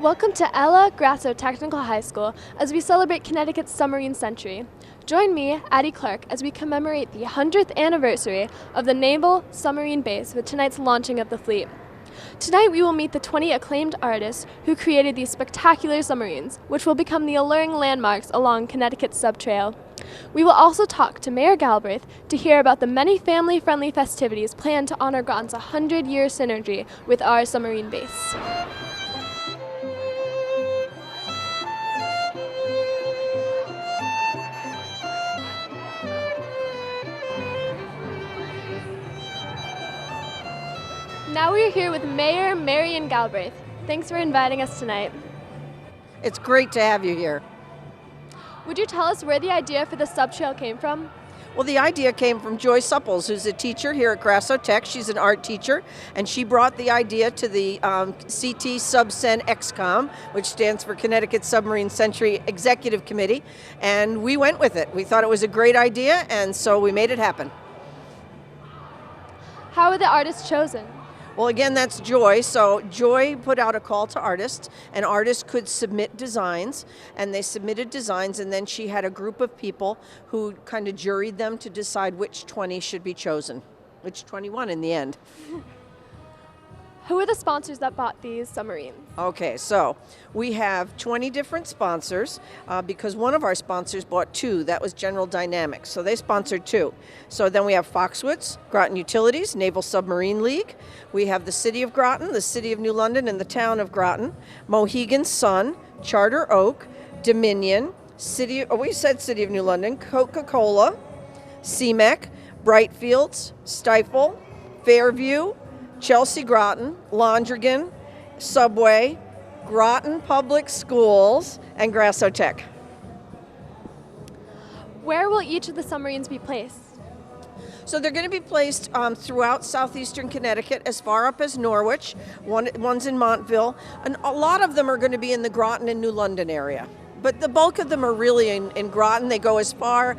Welcome to Ella Grasso Technical High School as we celebrate Connecticut's submarine century. Join me, Addie Clark, as we commemorate the 100th anniversary of the Naval Submarine Base with tonight's launching of the fleet. Tonight we will meet the 20 acclaimed artists who created these spectacular submarines, which will become the alluring landmarks along Connecticut's subtrail. We will also talk to Mayor Galbraith to hear about the many family-friendly festivities planned to honor Groton's 100-year synergy with our submarine base. Now we are here with Mayor Marion Galbraith. Thanks for inviting us tonight. It's great to have you here. Would you tell us where the idea for the subtrail came from? Well, the idea came from Joy Supples, who's a teacher here at Grasso Tech. She's an art teacher, and she brought the idea to the CT SubCen XCOM, which stands for Connecticut Submarine Century Executive Committee, and we went with it. We thought it was a great idea, and so we made it happen. How were the artists chosen? Well, again, that's Joy. So Joy put out a call to artists, and artists could submit designs, and they submitted designs, and then she had a group of people who kind of juried them to decide which 20 should be chosen, which 21 in the end. Who are the sponsors that bought these submarines? Okay, so we have 20 different sponsors because one of our sponsors bought 2. That was General Dynamics, so they sponsored 2. So then we have Foxwoods, Groton Utilities, Naval Submarine League. We have the City of Groton, the City of New London, and the Town of Groton. Mohegan Sun, Charter Oak, Dominion, City of New London, Coca-Cola, CMEC, Brightfields, Stifel, Fairview, Chelsea Groton, Londrigan, Subway, Groton Public Schools, and Grasso Tech. Where will each of the submarines be placed? So they're going to be placed throughout southeastern Connecticut, as far up as Norwich. One's in Montville, and a lot of them are going to be in the Groton and New London area. But the bulk of them are really in Groton. They go as far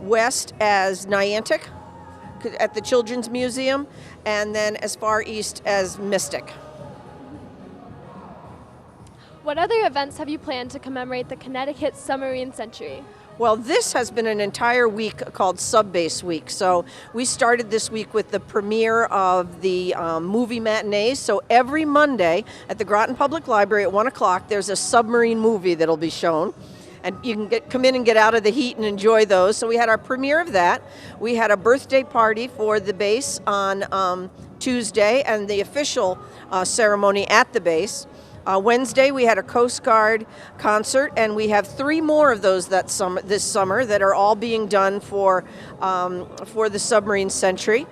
west as Niantic at the Children's Museum, and then as far east as Mystic. What other events have you planned to commemorate the Connecticut Submarine Century? Well, this has been an entire week called Subbase Week. So we started this week with the premiere of the movie matinees. So every Monday at the Groton Public Library at 1 o'clock, there's a submarine movie that'll be shown. And you can come in and get out of the heat and enjoy those. So we had our premiere of that. We had a birthday party for the base on Tuesday, and the official ceremony at the base. Wednesday we had a Coast Guard concert, and we have 3 more of those this summer that are all being done for the Submarine Century.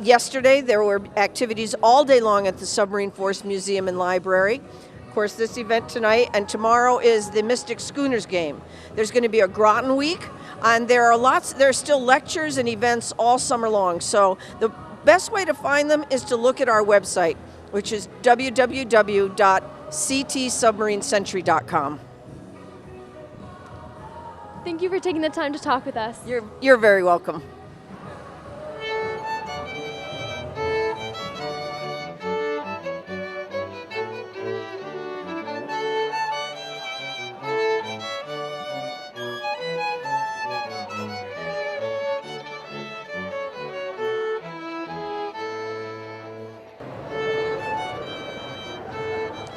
Yesterday there were activities all day long at the Submarine Force Museum and Library. Of course, this event tonight and tomorrow is the Mystic Schooners game. There's going to be a Groton week, and there are still lectures and events all summer long. So the best way to find them is to look at our website, which is www.ctsubmarinecentury.com. Thank you for taking the time to talk with us. You're very welcome.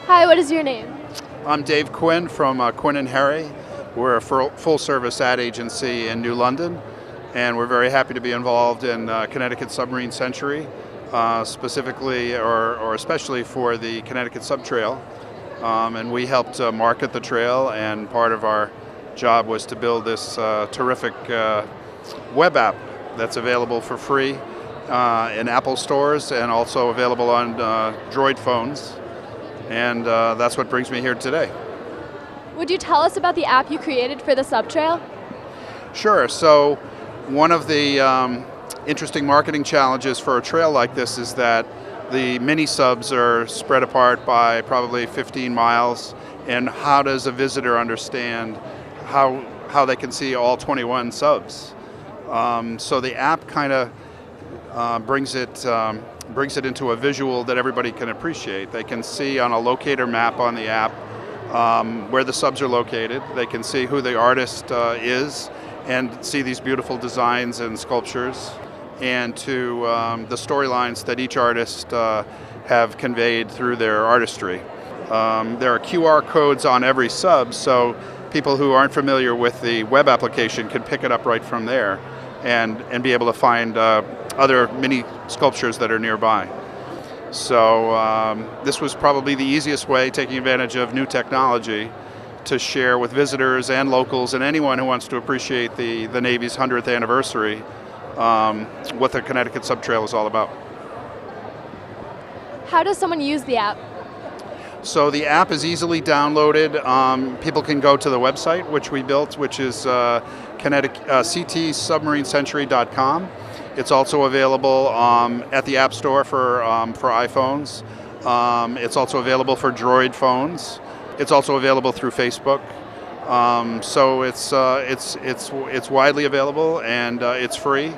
Hi, what is your name? I'm Dave Quinn from Quinn & Harry. We're a full-service ad agency in New London, and we're very happy to be involved in Connecticut Submarine Century, specifically or especially for the Connecticut Subtrail. And we helped market the trail, and part of our job was to build this terrific web app that's available for free in Apple stores and also available on Droid phones. And that's what brings me here today. Would you tell us about the app you created for the subtrail? Sure. So one of the interesting marketing challenges for a trail like this is that the mini subs are spread apart by probably 15 miles. And how does a visitor understand how they can see all 21 subs? So the app kind of brings it brings it into a visual that everybody can appreciate. They can see on a locator map on the app where the subs are located. They can see who the artist is and see these beautiful designs and sculptures, and to the storylines that each artist have conveyed through their artistry. There are QR codes on every sub, so people who aren't familiar with the web application can pick it up right from there and be able to find other mini sculptures that are nearby. So this was probably the easiest way, taking advantage of new technology, to share with visitors and locals and anyone who wants to appreciate the Navy's 100th anniversary what the Connecticut Subtrail is all about. How does someone use the app? So the app is easily downloaded. People can go to the website, which we built, which is ctsubmarinecentury.com. It's also available at the App Store for iPhones. It's also available for Droid phones. It's also available through Facebook. So it's widely available, and it's free.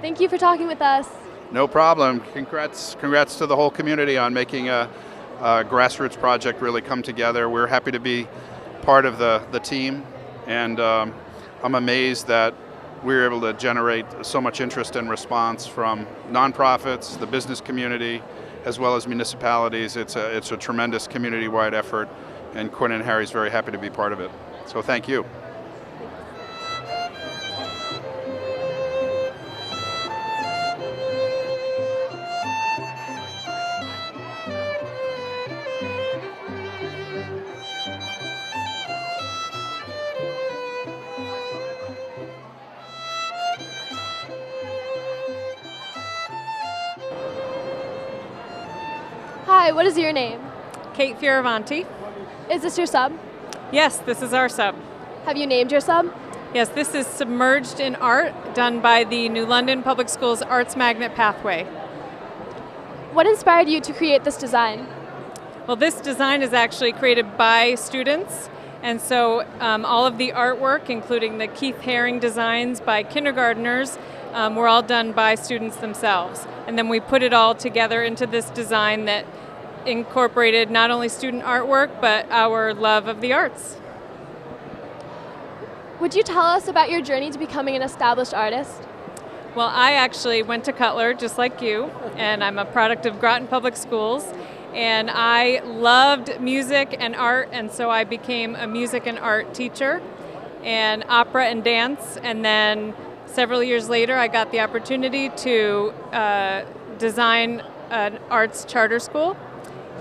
Thank you for talking with us. No problem. Congrats to the whole community on making a grassroots project really come together. We're happy to be part of the team, and I'm amazed that we were able to generate so much interest and response from nonprofits, the business community, as well as municipalities. It's a tremendous community-wide effort, and Quinn and Harry's very happy to be part of it. So thank you. Hi, what is your name? Kate Fioravanti. Is this your sub? Yes, this is our sub. Have you named your sub? Yes, this is Submerged in Art, done by the New London Public Schools Arts Magnet Pathway. What inspired you to create this design? Well, this design is actually created by students, and so all of the artwork, including the Keith Haring designs by kindergartners, were all done by students themselves. And then we put it all together into this design that incorporated not only student artwork, but our love of the arts. Would you tell us about your journey to becoming an established artist? Well, I actually went to Cutler, just like you, and I'm a product of Groton Public Schools. And I loved music and art, and so I became a music and art teacher, and opera and dance. And then several years later, I got the opportunity to design an arts charter school,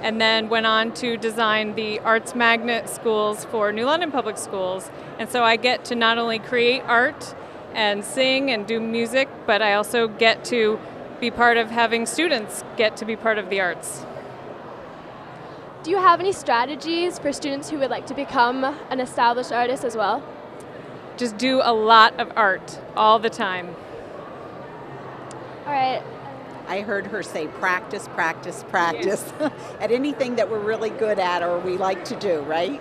and then went on to design the Arts Magnet schools for New London Public Schools. And so I get to not only create art and sing and do music, but I also get to be part of having students get to be part of the arts. Do you have any strategies for students who would like to become an established artist as well? Just do a lot of art all the time. All right. I heard her say practice, practice, practice at anything that we're really good at or we like to do, right?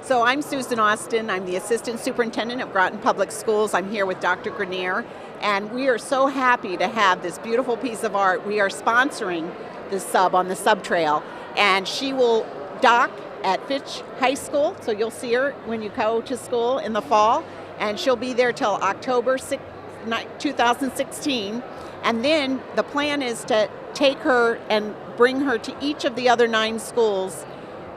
So I'm Susan Austin. I'm the Assistant Superintendent of Groton Public Schools. I'm here with Dr. Grenier, and we are so happy to have this beautiful piece of art. We are sponsoring the sub on the Subtrail, and she will dock at Fitch High School, so you'll see her when you go to school in the fall, and she'll be there till October 6, 2016. And then the plan is to take her and bring her to each of the other 9 schools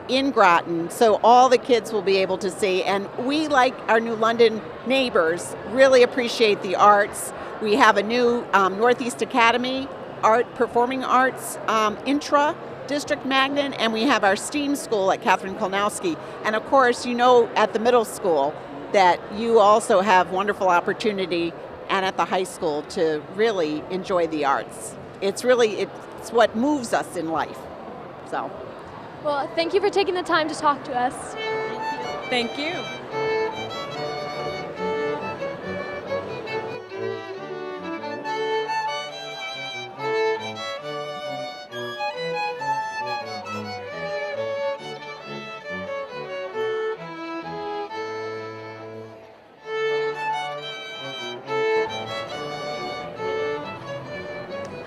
in Groton, so all the kids will be able to see. And we, like our New London neighbors, really appreciate the arts. We have a new Northeast Academy Performing Arts intra-district magnet, and we have our STEAM school at Catherine Kolnowski. And of course, you know, at the middle school that you also have wonderful opportunity, and at the high school, to really enjoy the arts. It's what moves us in life. So. Well, thank you for taking the time to talk to us. Thank you.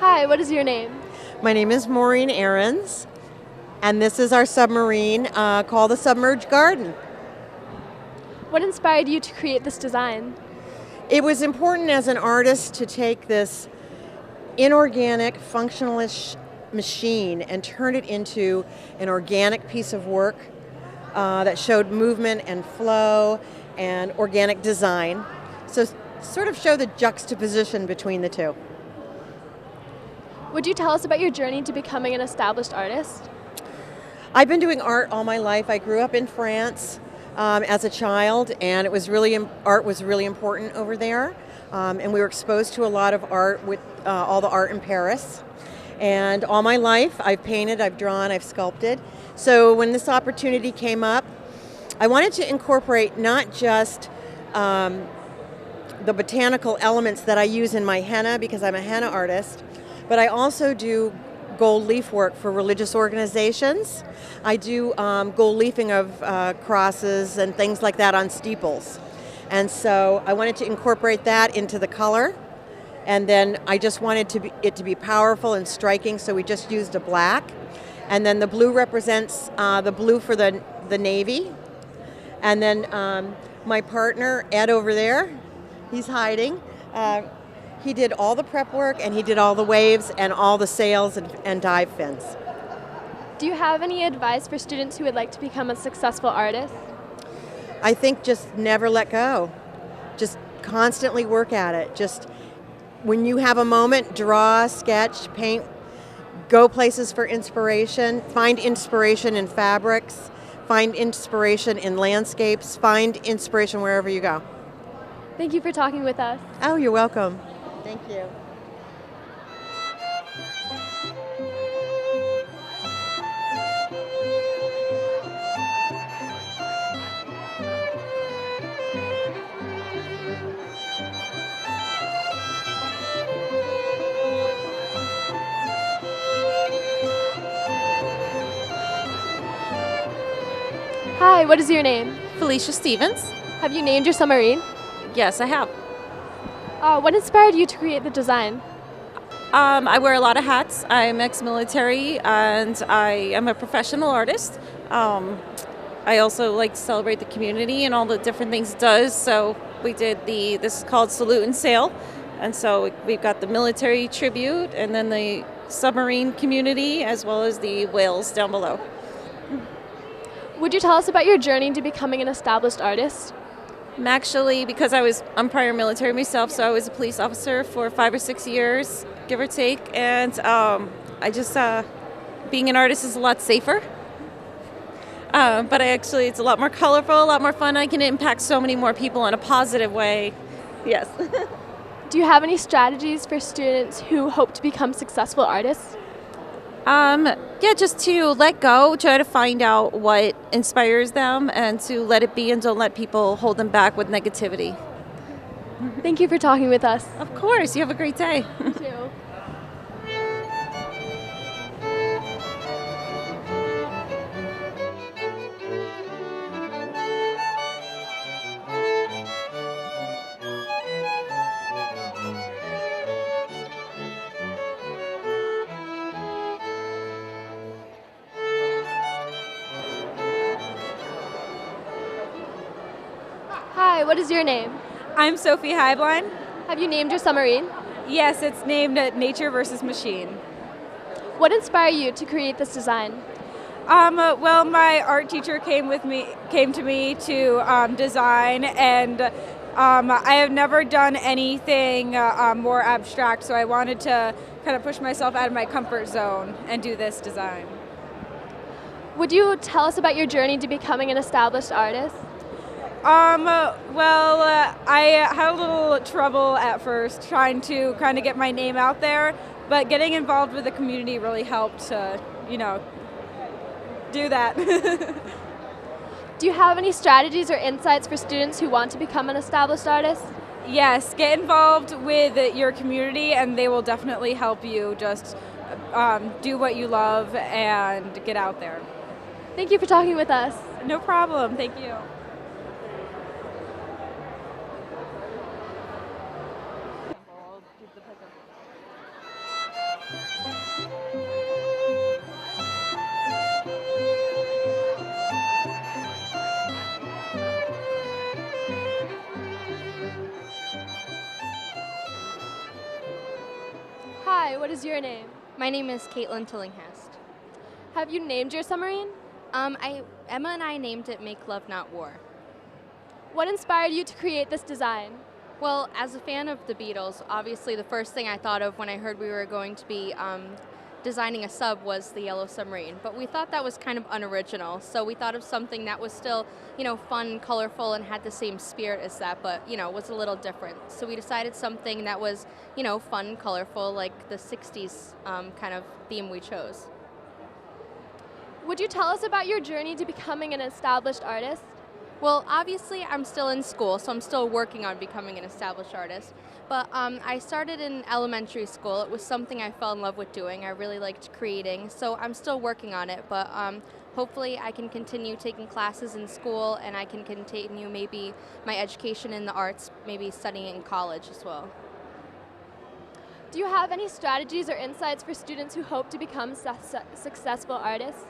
Hi, Hi, what is your name? My name is Maureen Ahrens, and this is our submarine called the Submerged Garden. What inspired you to create this design? It was important as an artist to take this inorganic, functionalist machine and turn it into an organic piece of work that showed movement and flow and organic design. So sort of show the juxtaposition between the two. Would you tell us about your journey to becoming an established artist? I've been doing art all my life. I grew up in France as a child, and art was really important over there. And we were exposed to a lot of art with all the art in Paris. And all my life, I've painted, I've drawn, I've sculpted. So when this opportunity came up, I wanted to incorporate not just the botanical elements that I use in my henna, because I'm a henna artist, but I also do gold leaf work for religious organizations. I do gold leafing of crosses and things like that on steeples. And so I wanted to incorporate that into the color. And then I just wanted it to be powerful and striking, so we just used a black. And then the blue represents the blue for the navy. And then my partner, Ed over there, he's hiding. He did all the prep work, and he did all the waves and all the sails and dive fins. Do you have any advice for students who would like to become a successful artist? I think just never let go. Just constantly work at it. Just when you have a moment, draw, sketch, paint, go places for inspiration, find inspiration in fabrics, find inspiration in landscapes, find inspiration wherever you go. Thank you for talking with us. Oh, you're welcome. Thank you. Hi, what is your name? Felicia Stevens. Have you named your submarine? Yes, I have. What inspired you to create the design? I wear a lot of hats. I'm ex-military and I am a professional artist. I also like to celebrate the community and all the different things it does. So we did this is called Salute and Sail. And so we've got the military tribute and then the submarine community as well as the whales down below. Would you tell us about your journey to becoming an established artist? I'm actually, because I'm prior military myself, so I was a police officer for 5 or 6 years, give or take, and I just, being an artist is a lot safer, but it's a lot more colorful, a lot more fun. I can impact so many more people in a positive way. Yes. Do you have any strategies for students who hope to become successful artists? Just to let go, try to find out what inspires them and to let it be and don't let people hold them back with negativity. Thank you for talking with us. Of course, you have a great day. You too. Hi, what is your name? I'm Sophie Highblind. Have you named your submarine? Yes, it's named Nature versus Machine. What inspired you to create this design? Well, my art teacher came to me to design, and I have never done anything more abstract, so I wanted to kind of push myself out of my comfort zone and do this design. Would you tell us about your journey to becoming an established artist? I had a little trouble at first trying to kind of get my name out there, but getting involved with the community really helped to, do that. Do you have any strategies or insights for students who want to become an established artist? Yes, get involved with your community and they will definitely help you just do what you love and get out there. Thank you for talking with us. No problem, thank you. Hi, what is your name? My name is Caitlin Tillinghast. Have you named your submarine? Emma and I named it Make Love Not War. What inspired you to create this design? Well, as a fan of the Beatles, obviously the first thing I thought of when I heard we were going to be designing a sub was the Yellow Submarine, but we thought that was kind of unoriginal, so we thought of something that was still, fun, colorful, and had the same spirit as that, but, was a little different. So we decided something that was, fun, colorful, like the 60s kind of theme we chose. Would you tell us about your journey to becoming an established artist? Well, obviously, I'm still in school, so I'm still working on becoming an established artist. But I started in elementary school. It was something I fell in love with doing. I really liked creating, so I'm still working on it. But hopefully, I can continue taking classes in school, and I can continue maybe my education in the arts, maybe studying in college as well. Do you have any strategies or insights for students who hope to become successful artists?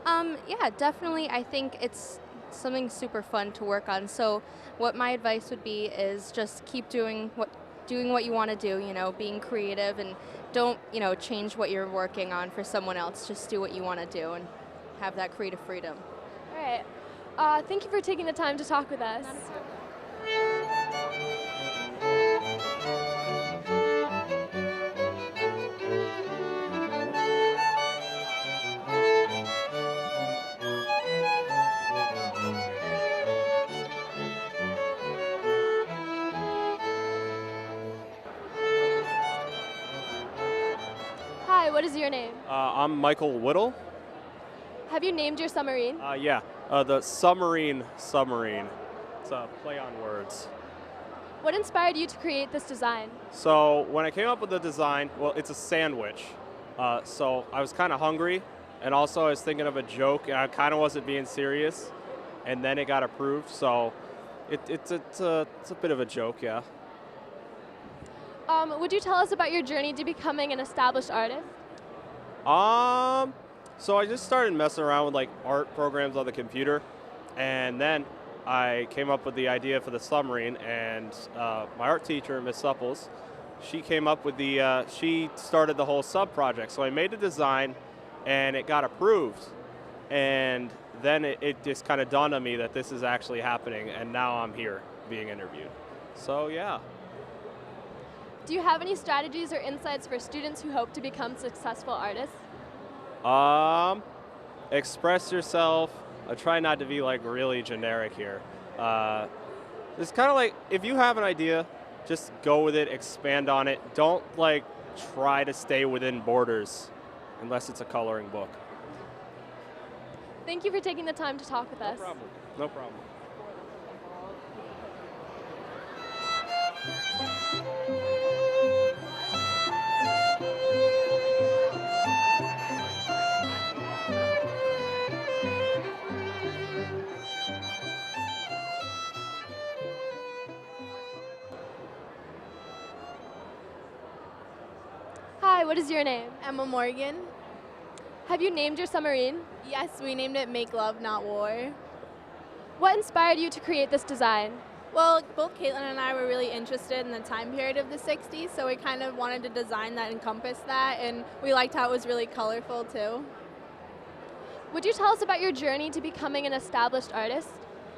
Yeah, definitely. I think it's something super fun to work on. So what my advice would be is just keep doing what you want to do, being creative, and don't, change what you're working on for someone else. Just do what you want to do and have that creative freedom. All right. Thank you for taking the time to talk with us. Hi, what is your name? I'm Michael Whittle. Have you named your submarine? The submarine. It's a play on words. What inspired you to create this design? So when I came up with the design, well, it's a sandwich. So I was kind of hungry, and also I was thinking of a joke, and I kind of wasn't being serious, and then it got approved. So it's a bit of a joke, yeah. Would you tell us about your journey to becoming an established artist? So I just started messing around with like art programs on the computer, and then I came up with the idea for the submarine, and my art teacher, Miss Supples, she came up with she started the whole sub project. So I made the design, and it got approved, and then it just kind of dawned on me that this is actually happening, and now I'm here being interviewed. So yeah. Do you have any strategies or insights for students who hope to become successful artists? Express yourself. I try not to be like really generic here. It's kind of like if you have an idea, just go with it, expand on it. Don't like try to stay within borders unless it's a coloring book. Thank you for taking the time to talk with us. No problem. Hi, what is your name? Emma Morgan. Have you named your submarine? Yes, we named it Make Love Not War. What inspired you to create this design? Well, both Caitlin and I were really interested in the time period of the 60s, so we kind of wanted to design that encompassed that, and we liked how it was really colorful too. Would you tell us about your journey to becoming an established artist?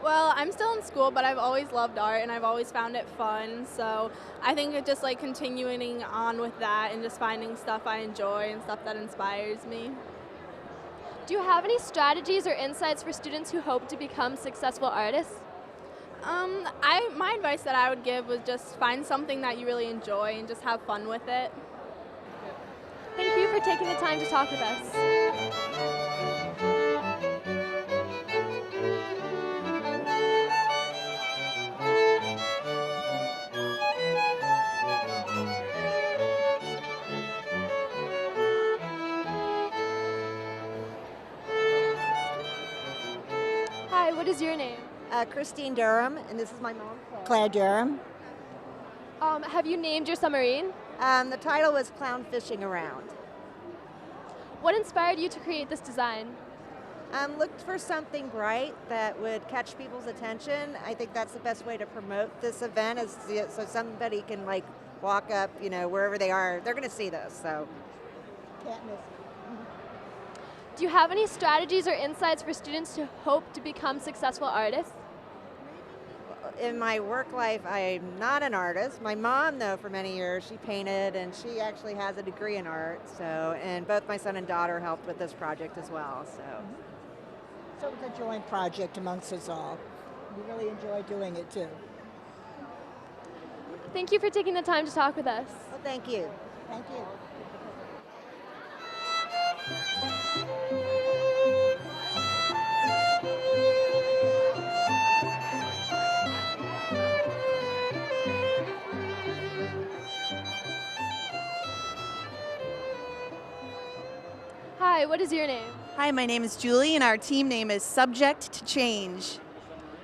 Well, I'm still in school, but I've always loved art and I've always found it fun, so I think it's just like continuing on with that and just finding stuff I enjoy and stuff that inspires me. Do you have any strategies or insights for students who hope to become successful artists? My advice that I would give was just find something that you really enjoy and just have fun with it. Thank you for taking the time to talk with us. Hi, what is your name? Christine Durham, and this is my mom, Claire Durham. Have you named your submarine? The title was Clown Fishing Around. What inspired you to create this design? Looked for something bright that would catch people's attention. I think that's the best way to promote this event, is so somebody can like walk up, wherever they are, they're going to see this. So can't miss. Do you have any strategies or insights for students who hope to become successful artists? In my work life, I'm not an artist. My mom, though, for many years, she painted, and she actually has a degree in art. So, and both my son and daughter helped with this project as well. So it was a joint project amongst us all. We really enjoy doing it too. Thank you for taking the time to talk with us. Well, thank you. Thank you. Hi, what is your name? Hi, my name is Julie, and our team name is Subject to Change.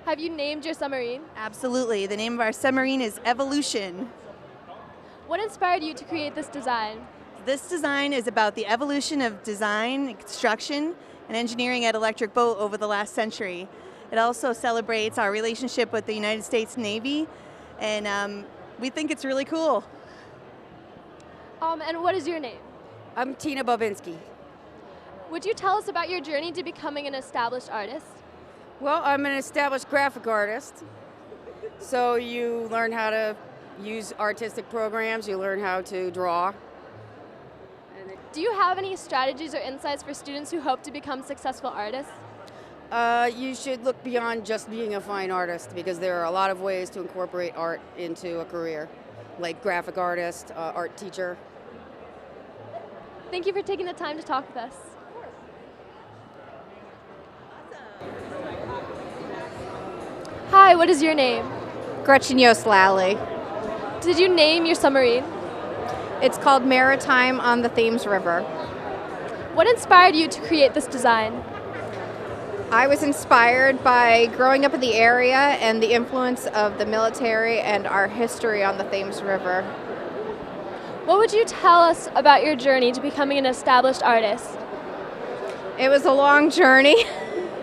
Have you named your submarine? Absolutely. The name of our submarine is Evolution. What inspired you to create this design? This design is about the evolution of design, construction, and engineering at Electric Boat over the last century. It also celebrates our relationship with the United States Navy, and we think it's really cool. And what is your name? I'm Tina Bobinski. Would you tell us about your journey to becoming an established artist? Well, I'm an established graphic artist. So you learn how to use artistic programs, you learn how to draw. Do you have any strategies or insights for students who hope to become successful artists? You should look beyond just being a fine artist, because there are a lot of ways to incorporate art into a career, like graphic artist, art teacher. Thank you for taking the time to talk with us. Hi, what is your name? Gretchen Yost Lally. Did you name your submarine? It's called Maritime on the Thames River. What inspired you to create this design? I was inspired by growing up in the area and the influence of the military and our history on the Thames River. What would you tell us about your journey to becoming an established artist? It was a long journey,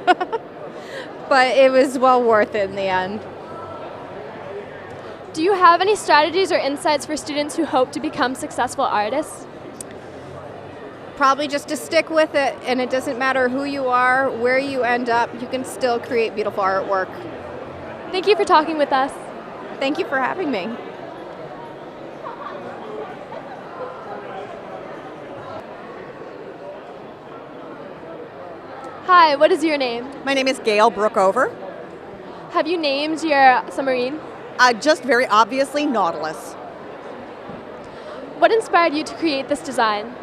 but it was well worth it in the end. Do you have any strategies or insights for students who hope to become successful artists? Probably just to stick with it, and it doesn't matter who you are, where you end up, you can still create beautiful artwork. Thank you for talking with us. Thank you for having me. Hi, what is your name? My name is Gail Brookover. Have you named your submarine? Just very obviously Nautilus. What inspired you to create this design?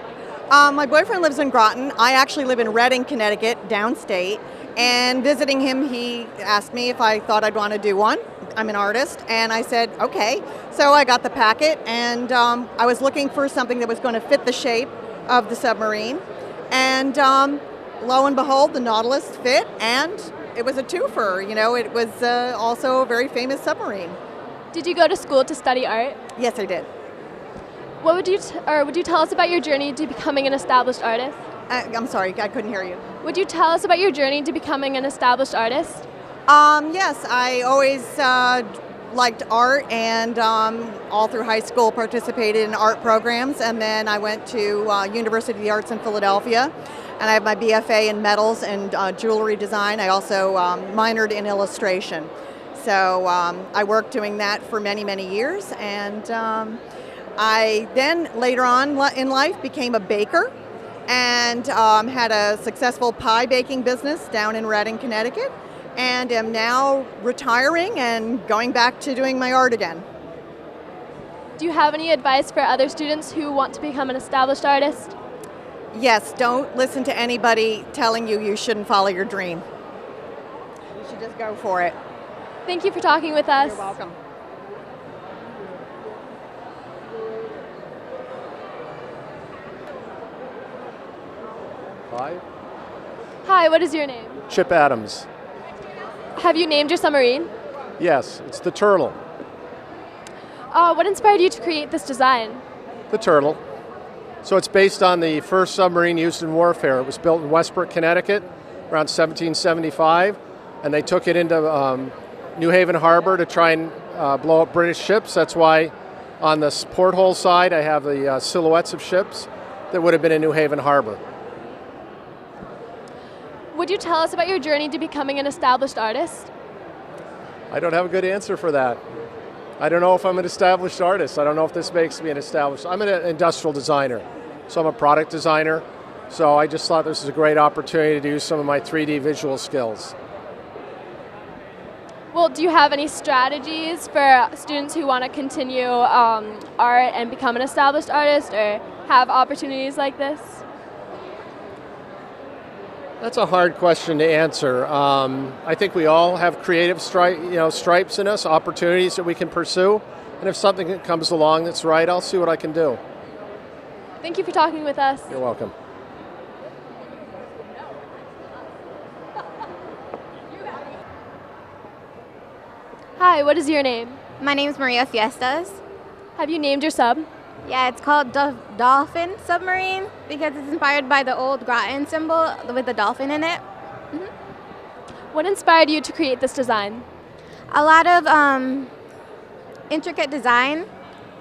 My boyfriend lives in Groton. I actually live in Reading, Connecticut, downstate. And visiting him, he asked me if I thought I'd want to do one. I'm an artist, and I said, okay. So I got the packet, and I was looking for something that was going to fit the shape of the submarine. And lo and behold, the Nautilus fit, and it was a twofer. It was also a very famous submarine. Did you go to school to study art? Yes, I did. What would you tell us about your journey to becoming an established artist? I'm sorry, I couldn't hear you. Would you tell us about your journey to becoming an established artist? Yes, I always liked art, and all through high school participated in art programs, and then I went to University of the Arts in Philadelphia, and I have my BFA in metals and jewelry design. I also minored in illustration. So I worked doing that for many, many years, and I then later on in life became a baker and had a successful pie baking business down in Reading, Connecticut, and am now retiring and going back to doing my art again. Do you have any advice for other students who want to become an established artist? Yes, don't listen to anybody telling you shouldn't follow your dream. You should just go for it. Thank you for talking with us. You're welcome. Hi. Hi, what is your name? Chip Adams. Have you named your submarine? Yes, it's the Turtle. What inspired you to create this design? The Turtle. So it's based on the first submarine used in warfare. It was built in Westbrook, Connecticut, around 1775, and they took it into New Haven Harbor to try and blow up British ships. That's why On the porthole side, I have the silhouettes of ships that would have been in New Haven Harbor. Would you tell us about your journey to becoming an established artist? I don't have a good answer for that. I don't know if I'm an established artist. I don't know if this makes me an established. I'm an industrial designer, so I'm a product designer. So I just thought this was a great opportunity to use some of my 3D visual skills. Well, do you have any strategies for students who want to continue art and become an established artist or have opportunities like this? That's a hard question to answer. I think we all have creative stripes in us, opportunities that we can pursue. And if something comes along that's right, I'll see what I can do. Thank you for talking with us. You're welcome. Hi, what is your name? My name is Maria Fiestas. Have you named your sub? Yeah, it's called Dolphin Submarine because it's inspired by the old Groton symbol with the dolphin in it. What inspired you to create this design? A lot of intricate design,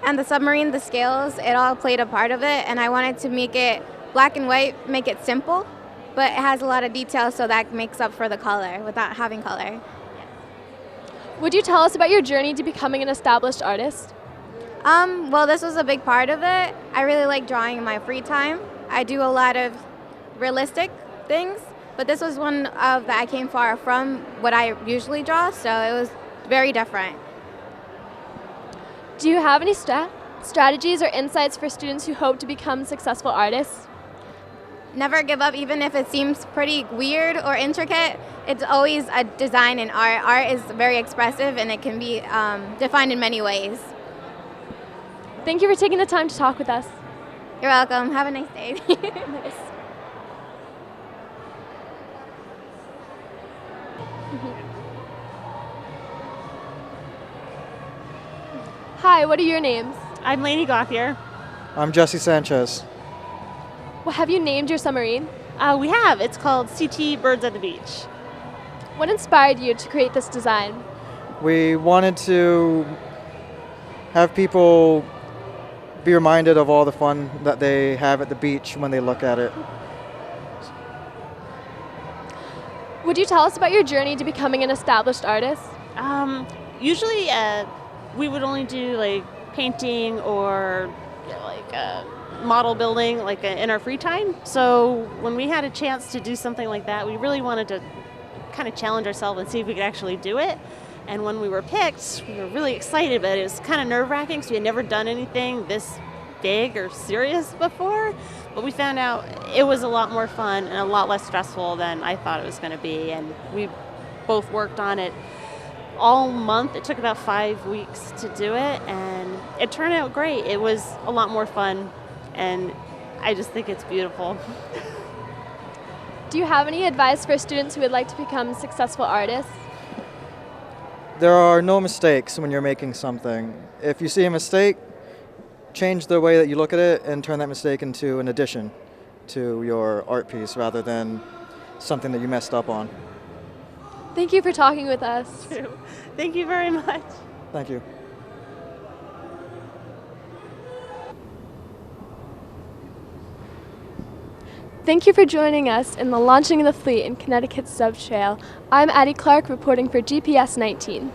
and the submarine, the scales, it all played a part of it, and I wanted to make it black and white, make it simple, but it has a lot of detail, so that makes up for the color without having color. Would you tell us about your journey to becoming an established artist? Well, this was a big part of it. I really like drawing in my free time. I do a lot of realistic things, but this was one of that I came far from what I usually draw, so it was very different. Do you have any strategies or insights for students who hope to become successful artists? Never give up, even if it seems pretty weird or intricate. It's always a design in art. Art is very expressive and it can be defined in many ways. Thank you for taking the time to talk with us. You're welcome. Have a nice day. Nice. Hi, what are your names? I'm Lainey Gauthier. I'm Jesse Sanchez. Well, have you named your submarine? We have. It's called CT Birds at the Beach. What inspired you to create this design? We wanted to have people be reminded of all the fun that they have at the beach when they look at it. Would you tell us about your journey to becoming an established artist? Usually we would only do like painting or model building in our free time. So when we had a chance to do something like that, we really wanted to kind of challenge ourselves and see if we could actually do it. And when we were picked, we were really excited, but it was kind of nerve-wracking because we had never done anything this big or serious before. But we found out it was a lot more fun and a lot less stressful than I thought it was going to be. And we both worked on it all month. It took about 5 weeks to do it, and it turned out great. It was a lot more fun, and I just think it's beautiful. Do you have any advice for students who would like to become successful artists? There are no mistakes when you're making something. If you see a mistake, change the way that you look at it and turn that mistake into an addition to your art piece rather than something that you messed up on. Thank you for talking with us. Thank you very much. Thank you. Thank you for joining us in the launching of the fleet in Connecticut's Subtrail. I'm Addie Clark reporting for GPS 19.